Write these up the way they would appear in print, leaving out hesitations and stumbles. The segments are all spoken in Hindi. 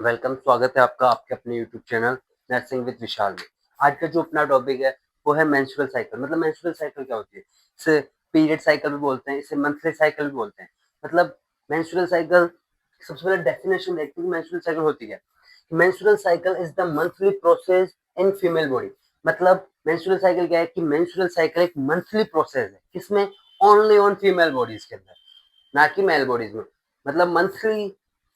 वेलकम, स्वागत है आपका आपके अपने यूट्यूब चैनल नर्सिंग विद विशाल में। आज का जो अपना टॉपिक है वो है मेंस्ट्रुअल साइकिल। मतलब मेंस्ट्रुअल साइकिल क्या होती है? इसे पीरियड साइकिल भी बोलते हैं, इसे मंथली साइकिल भी बोलते हैं। मतलब मेंस्ट्रुअल साइकिल सबसे पहले डेफिनेशन देखते हैं कि मेंस्ट्रुअल साइकिल होती क्या है। Menstrual cycle is the monthly process in female body. मतलब मेंस्ट्रुअल साइकिल क्या है कि मेंस्ट्रुअल साइकिल एक मंथली प्रोसेस है, किसमें? ओनली ऑन फीमेल बॉडीज के अंदर, ना कि मेल बॉडीज में। मतलब मंथली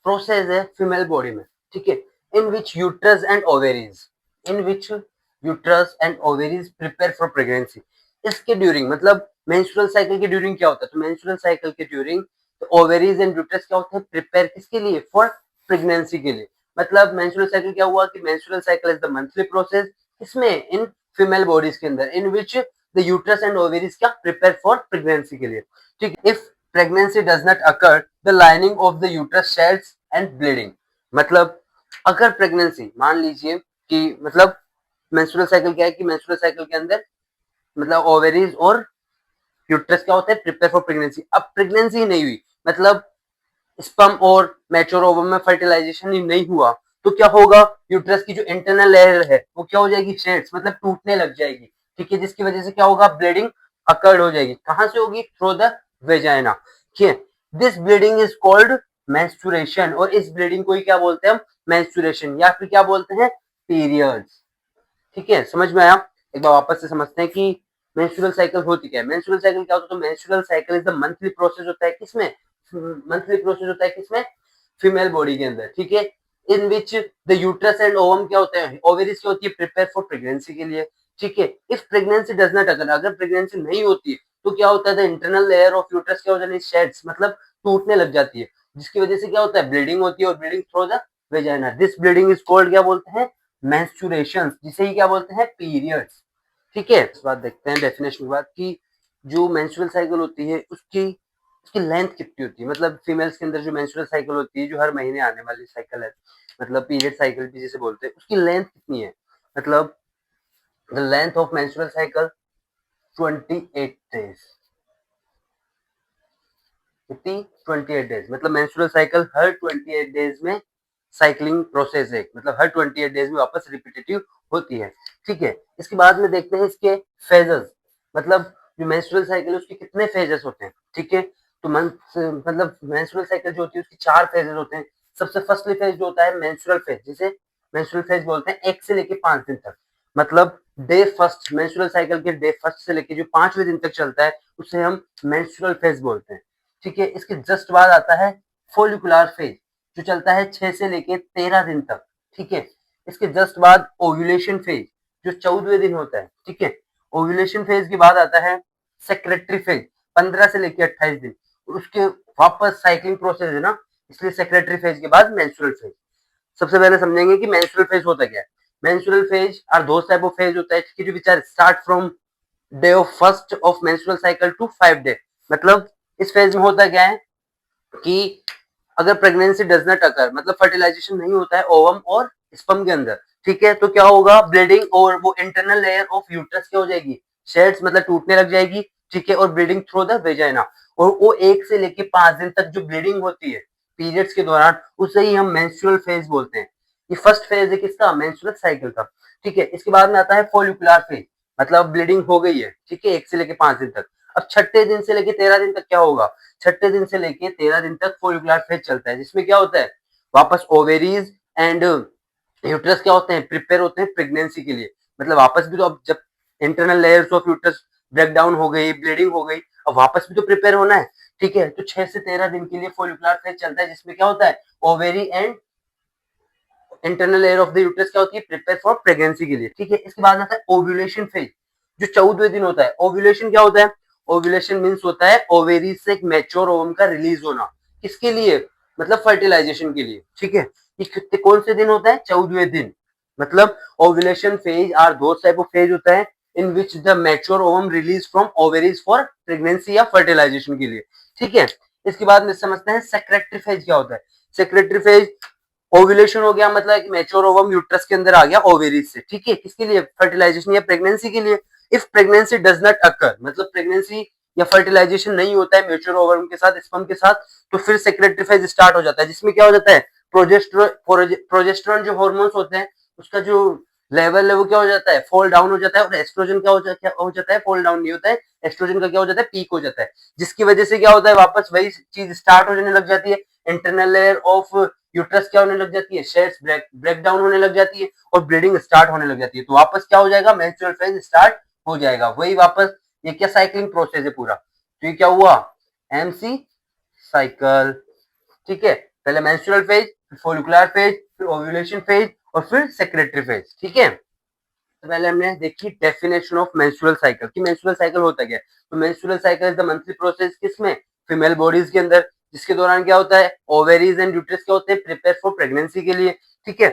प्रोसेस है फीमेल बॉडी में, ठीक है। In which uterus and ovaries in which uterus and ovaries prepare for pregnancy. इसके ड्यूरिंग, मतलब मेंस्ट्रुअल साइकिल के ड्यूरिंग क्या होता है? तो मेंस्ट्रुअल साइकिल के ड्यूरिंग ओवेरीज एंड यूट्रस क्या होते हैं? प्रिपेयर किसके लिए? फॉर प्रेगनेंसी के लिए। मतलब मेंस्ट्रुअल साइकिल क्या हुआ कि menstrual cycle is the monthly process, इसमें इन फीमेल बॉडीज के अंदर, in which the uterus and ovaries क्या प्रिपेयर फॉर प्रेगनेंसी के लिए, ठीक। If pregnancy does not occur, the lining of the uterus sheds and bleeding। मतलब अगर प्रेगनेंसी, मान लीजिए कि मतलब मेंस्ट्रुअल साइकिल क्या है कि मेंस्ट्रुअल साइकिल के अंदर मतलब ओवेरीज और यूट्रस क्या होता है? Prepare for pregnancy. अब प्रेगनेंसी नहीं हुई, मतलब स्पर्म और मैच्योर ओवम में फर्टिलाइजेशन ही नहीं हुआ, तो क्या होगा? यूट्रस की जो इंटरनल लेयर है वो क्या हो जाएगी? शेड्स, मतलब टूटने लग जाएगी, ठीक है। जिसकी वजह से क्या होगा? ब्लीडिंग अकर्ड हो जाएगी। कहां से होगी? थ्रू द वेजाइना, ठीक है। This bleeding is called menstruation, और इस ब्लीडिंग को ही क्या बोलते हैं हम? मेंस्ट्रुएशन, या फिर क्या बोलते हैं? पीरियड्स, ठीक है। समझ में आया? एक बार वापस से समझते हैं कि मेंस्ट्रुअल साइकिल होती क्या है। मेंस्ट्रुअल साइकिल क्या होता है? तो menstrual cycle is the monthly process होता है, किसमें? मंथली प्रोसेस होता है किसमें? फीमेल बॉडी के अंदर, ठीक है। In which the uterus and ovum क्या होते हैं? ओवेरीज क्या होती है? प्रिपेयर फॉर प्रेगनेंसी के लिए, ठीक है। इफ प्रेगनेंसी डज नॉट अगर, अगर प्रेगनेंसी नहीं होती है तो क्या होता है? The internal layer of uterus क्या हो जाती है? शेड्स, मतलब टूटने लग जाती है, जिसकी वजह से क्या होता है? ब्लीडिंग होती है, और bleeding through the vagina. This bleeding is called क्या बोलते हैं? मेंस्ट्रुएशन, जिसे ही क्या बोलते हैं? पीरियड्स, ठीक है। इस बात देखते हैं डेफिनेशन के बाद कि जो मेंस्ट्रुअल साइकिल होती है उसकी उसकी लेंथ कितनी होती है। मतलब फीमेल्स के अंदर जो मेंस्ट्रुअल साइकिल होती है, जो हर महीने आने वाली साइकिल है, मतलब पीरियड साइकिल भी जिसे बोलते हैं, उसकी लेंथ कितनी है? मतलब the length of menstrual cycle 28 days, कितनी? 28 डेज। मतलब मेंस्ट्रुअल साइकिल हर 28 डेज में साइक्लिंग प्रोसेस है, मतलब हर 28 डेज में वापस रिपीटेटिव होती है, ठीक है। इसके बाद में देखते हैं इसके फेजेस। मतलब जो मेंस्ट्रुअल साइकिल है उसके कितने फेजेस होते हैं, ठीक है। तो मतलब मेंस्ट्रुअल साइकिल जो होती है उसकी 4 फेजेस होते हैं। सबसे फर्स्टली फेज जो होता है मेंस्ट्रुअल फेज, जिसे मेंस्ट्रुअल फेज बोलते हैं, 1 से लेके 5 दिन तक। मतलब डे फर्स्ट, मेंस्ट्रुअल साइकिल के डे फर्स्ट से लेके जो 5वें दिन तक चलता है उसे हम मेंस्ट्रुअल फेज बोलते हैं, ठीक है। इसके जस्ट बाद आता है फोलिकुलर फेज, जो चलता है 6 से लेके 13 दिन तक, ठीक है। इसके जस्ट बाद ओव्यूलेशन फेज, जो 14वें दिन होता है, ठीक है। ओव्यूलेशन फेज के बाद आता है सेक्रेटरी फेज, 15 से लेके 28 दिन, और उसके वापस साइक्लिंग प्रोसेस है ना, इसलिए सेक्रेटरी फेज के बाद मेंस्ट्रुअल फेज। सबसे पहले समझेंगे कि मेंस्ट्रुअल फेज होता क्या है। Menstrual phase are those type of phase होता है कि which are start from day of first of menstrual cycle to 5 day. मतलब इस फेज में होता क्या है कि अगर प्रेगनेंसी डज नॉट अकर, मतलब फर्टिलाइजेशन नहीं होता है ओवम और स्पर्म के अंदर, ठीक है, तो क्या होगा? ब्लीडिंग, और वो इंटरनल लेयर ऑफ यूट्रस क्या हो जाएगी? शेड्स, मतलब टूटने लग जाएगी, ठीक है, और ब्लीडिंग थ्रू द वेजाइना। और वो 1 से लेके 5 दिन तक जो ब्लीडिंग होती है पीरियड्स के दौरान, उसे ही हम मेंस्ट्रुअल फेज बोलते हैं। ये फर्स्ट फेज है किसका? मेंस्ट्रुअल साइकिल का, ठीक है। इसके बाद में आता है फोलिकुलर फेज, मतलब ब्लीडिंग हो गई है, ठीक है, 1 से लेके 5 दिन तक। अब छठे दिन से लेके 13 दिन तक क्या होगा? छठे दिन से लेके 13 दिन तक फोलिकुलर फेज चलता है, जिसमें क्या होता है? वापस ओवेरीज एंड यूट्रस क्या होते हैं? प्रिपेयर होते हैं प्रेगनेंसी के लिए। मतलब वापस भी तो, अब जब internal layers of uterus break down हो गई, ब्लीडिंग हो गई, अब वापस भी तो प्रिपेयर होना है, ठीक है। तो 6 से 13 दिन के लिए फोलिकुलर फेज चलता है, जिसमें क्या होता है? Ovary and internal layer of the uterus क्या होती है? प्रिपेयर फॉर प्रेगनेंसी के लिए, ठीक है। इसके बाद आता है ओव्यूलेशन फेज, जो 14वें दिन होता है। ओव्यूलेशन क्या होता है? ओव्यूलेशन मींस होता है ओवेरी से एक मैच्योर ओवम का रिलीज होना, किसके लिए? मतलब फर्टिलाइजेशन के लिए, ठीक है। ये कौन से दिन होता है? 14वें दिन। मतलब ओव्यूलेशन फेज आर दो टाइप ऑफ फेज होता है in which the mature ovum release from ovaries for pregnancy या फर्टिलाइजेशन के लिए, ठीक है। इसके बाद में समझते हैं सेक्रेटरी फेज क्या होता है। सेक्रेटरी फेज, ओव्यूलेशन हो गया, मतलब मैच्योर ओवम यूट्रस के अंदर आ गया ओवेरीज से, ठीक है, किसके लिए? फर्टिलाइजेशन या प्रेगनेंसी के लिए। इफ प्रेगनेंसी डज नॉट अकर, मतलब प्रेगनेंसी या फर्टिलाइजेशन नहीं होता है मैच्योर ओवम के साथ, स्पर्म के साथ, तो फिर सेक्रेटरी फेज स्टार्ट हो जाता है, जिसमें क्या हो जाता है? प्रोजेस्टेरोन जो हॉर्मोन्स होते हैं उसका जो लेवल है वो क्या हो जाता है, फॉल डाउन हो जाता है, और एस्ट्रोजन क्या हो जाता है, फॉल डाउन नहीं होता है, एस्ट्रोजन का क्या हो जाता है, पीक हो जाता है, जिसकी वजह से क्या होता है, वापस वही चीज स्टार्ट होने लग जाती है, इंटरनल लेयर ऑफ यूट्रस क्या होने लग जाती है, शेल्स ब्रेक डाउन होने लग जाती है और ब्लीडिंग स्टार्ट होने लग जाती है, तो वापस क्या हो जाएगा, मेंस्ट्रुअल फेज स्टार्ट हो जाएगा, वही वापस ये क्या साइक्लिंग प्रोसेस है पूरा, तो ये क्या हुआ, एमसी साइकिल, ठीक है, पहले मेंस्ट्रुअल फेज, फिर फोलिकुलर फेज, फिर ओव्यूलेशन फेज और फिर सेक्रेटरी फेज, ठीक है। तो पहले हमने देखी डेफिनेशन ऑफ मेंस्ट्रुअल साइकिल कि मेंस्ट्रुअल साइकिल होता क्या है, तो menstrual cycle is the monthly process किसमें, फीमेल बॉडीज के अंदर, जिसके दौरान क्या होता है, ओवेरीज एंड यूट्रस क्या होते हैं, प्रिपेयर फॉर प्रेगनेंसी के लिए, ठीक है।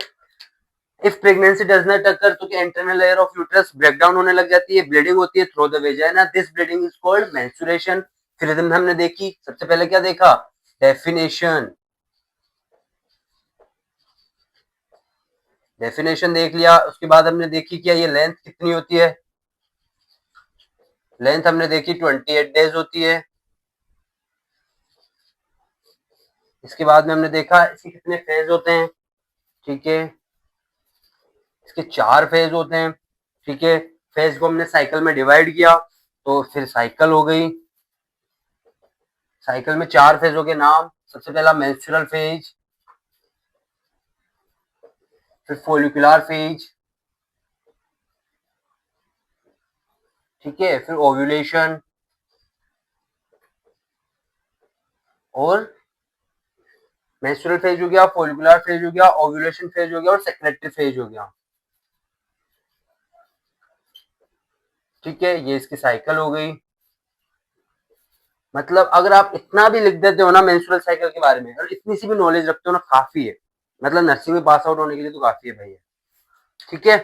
If pregnancy does not occur तो internal layer of uterus break down होने लग जाती है, ब्लीडिंग होती है through the vagina, this bleeding is called menstruation. फिर हमने देखी, सबसे पहले क्या देखा, डेफिनेशन, डेफिनेशन देख लिया, उसके बाद हमने देखी क्या ये लेंथ कितनी होती है, लेंथ हमने देखी 28 डेज होती है। इसके बाद में हमने देखा इसके कितने फेज होते हैं, ठीक है, इसके 4 फेज होते हैं, ठीक है, फेज को हमने साइकिल में डिवाइड किया तो फिर साइकिल हो गई, साइकिल में 4 फेज हो गए नाम, सबसे पहला मेंस्ट्रुअल फेज, फिर फोलिकुलर फेज, ठीक है, फिर ओव्यूलेशन और मेंस्ट्रुअल फेज हो गया, फोलिकुलर फेज हो गया, ओव्यूलेशन फेज हो गया और सेक्रेटरी फेज हो गया, ठीक है, ये इसकी साइकिल हो गई। मतलब अगर आप इतना भी लिख देते हो ना मेंस्ट्रुअल साइकिल के बारे में और इतनी सी भी नॉलेज रखते हो ना, काफी है, मतलब नर्सिंग में पास आउट होने के लिए तो काफी है भाई, ठीक है।